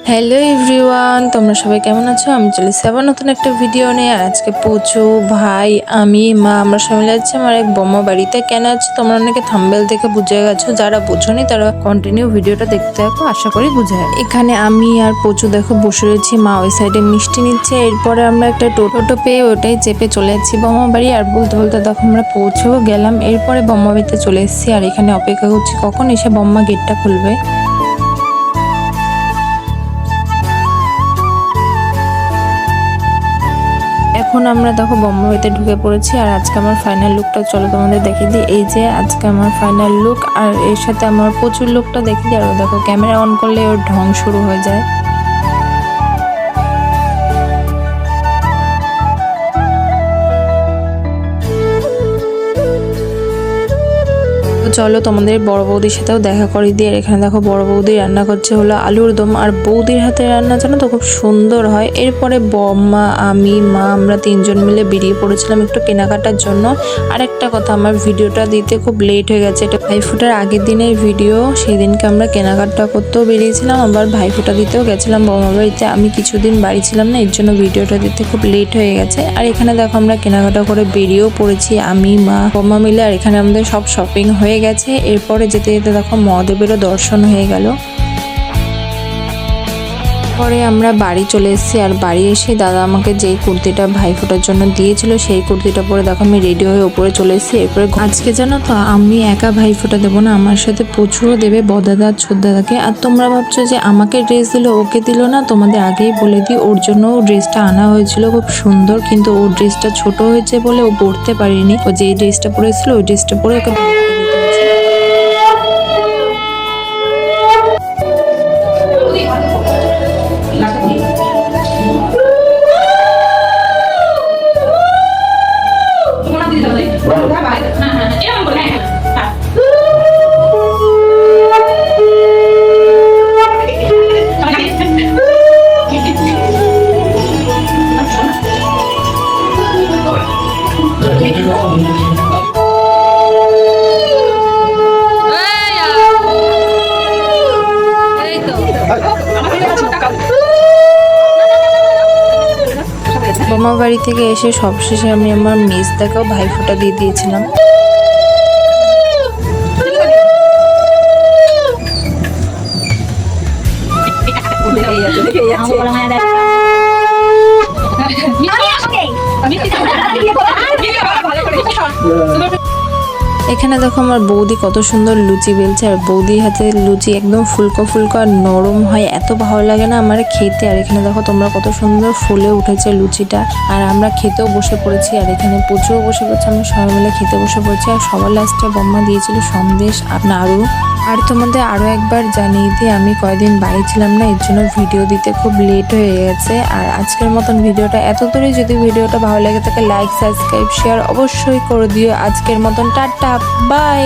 Hello everyone, তোমরা সবাই কেমন আছো? আমি চলে এসেছি আবার নতুন একটা ভিডিও নিয়ে। আর আজকে পুচু, ভাই, আমি, মা আমরা সবাই মিলে যাচ্ছি আমার এক বোমা বাড়িতে। কেন আছে তোমরা অনেকে থাম্বনেল দেখে বুঝে গেছো, যারা বোঝোনি তারা কন্টিনিউ ভিডিওটা দেখতে থাকো, আশা করি বুঝে যাবে। এখানে আমি আর পুচু দেখো বসে রয়েছি, মা ওই সাইডে মিষ্টি নিচ্ছে। এরপরে আমরা একটা টোটো পেয়ে ওটাই চেপে চলে যাচ্ছি বোমা বাড়ি। আর বলতে বলতে দেখো আমরা পৌঁছেও গেলাম। এরপরে বোমা বাড়িতে চলে এসেছি আর এখানে অপেক্ষা করছি কখন এসে বোমা গেটটা খুলবে। এখন আমরা দেখো বোম্বাইতে ঢুকে পড়েছি। আর আজকে আমার ফাইনাল লুকটা চলো তোমাদের দেখিয়ে দিই। এই যে আজকে আমার ফাইনাল লুক, আর এর সাথে আমার প্রচুর লুকটা দেখিয়ে দিই। আর দেখো ক্যামেরা অন করলে ওর ঢং শুরু হয়ে যায়। তো চলো তোমাদের বড় বৌদির সাথেও দেখা করে দিয়ে। আর এখানে দেখো বড় বৌদি রান্না করছে হলো আলুর দম। আর বৌদির হাতে রান্না জানো তো খুব সুন্দর হয়। এরপরে বম্মা, আমি, মা আমরা তিনজন মিলে বেরিয়ে পড়েছিলাম একটু কেনাকাটার জন্য। আর একটা কথা, আমার ভিডিওটা দিতে খুব লেট হয়ে গেছে। এটা ভাইফোঁটার আগের দিনের ভিডিও, সেই দিনকে আমরা কেনাকাটা করতেও বেরিয়েছিলাম, আবার ভাইফোঁটা দিতেও গেছিলাম বোমা বাড়িতে। আমি কিছুদিন বাড়ি ছিলাম না, এর জন্য ভিডিওটা দিতে খুব লেট হয়ে গেছে। আর এখানে দেখো আমরা কেনাকাটা করে বেরিয়েও পড়েছি, আমি, মা, বোমা মিলে। আর এখানে আমাদের সব শপিং হয়ে গেছে। এরপরে যেতে যেতে দেখো মহাদেবেরও দর্শন হয়ে গেল। পরে আমরা বাড়ি চলে এসেছি। আর বাড়ি এসে দাদা আমাকে যেই কুর্তিটা ভাইফোঁটার জন্য দিয়েছিল সেই কুর্তিটা পরে দেখো আমি রেডি হয়ে ওপরে চলে এসেছি। এরপরে আজকে জানো তো আমি একা ভাইফোঁটা দেবো না, আমার সাথে প্রচুরও দেবে বদাদা ছোটদাদাকে। আর তোমরা ভাবছো যে আমাকে ড্রেস দিল ওকে দিল না, তোমাদের আগেই বলে দিই ওর জন্য ড্রেসটা আনা হয়েছিল খুব সুন্দর, কিন্তু ওর ড্রেসটা ছোট হয়েছে বলে ও পরতে পারেনি। ও যে ড্রেসটা পরেছিল ওই ড্রেসটা পরে ওকে বোমা বাড়ি থেকে এসে সবশেষে আমি আমার মেজদাকেও ভাইফোঁটা দিয়ে দিয়েছিলাম। এখানে দেখো আমার বৌদি কত সুন্দর লুচি বেলছে। আর বৌদির হাতে লুচি একদম ফুলকো ফুলকো আর নরম হয়, এত ভালো লাগে না আমার খেতে। আর এখানে দেখো তোমরা কত সুন্দর ফুলে উঠেছে লুচিটা। আর আমরা খেতেও বসে পড়েছি। আর এখানে প্রচুর বসে পড়েছে, আমরা সবাই মিলে খেতে বসে পড়েছি। আর সবার লাস্টে বোম্মা দিয়েছিল সন্দেশ আর নাড়ু। আর তোমাদের আরও একবার জানিয়ে দিই, আমি কয়েকদিন বাড়ি ছিলাম না, এর জন্য ভিডিও দিতে খুব লেট হয়ে গেছে। আর আজকের মতন ভিডিওটা এত দূরে। যদি ভিডিওটা ভালো লাগে থাকে লাইক, সাবস্ক্রাইব, শেয়ার অবশ্যই করে দিও। আজকের মতন টাটা, বাই।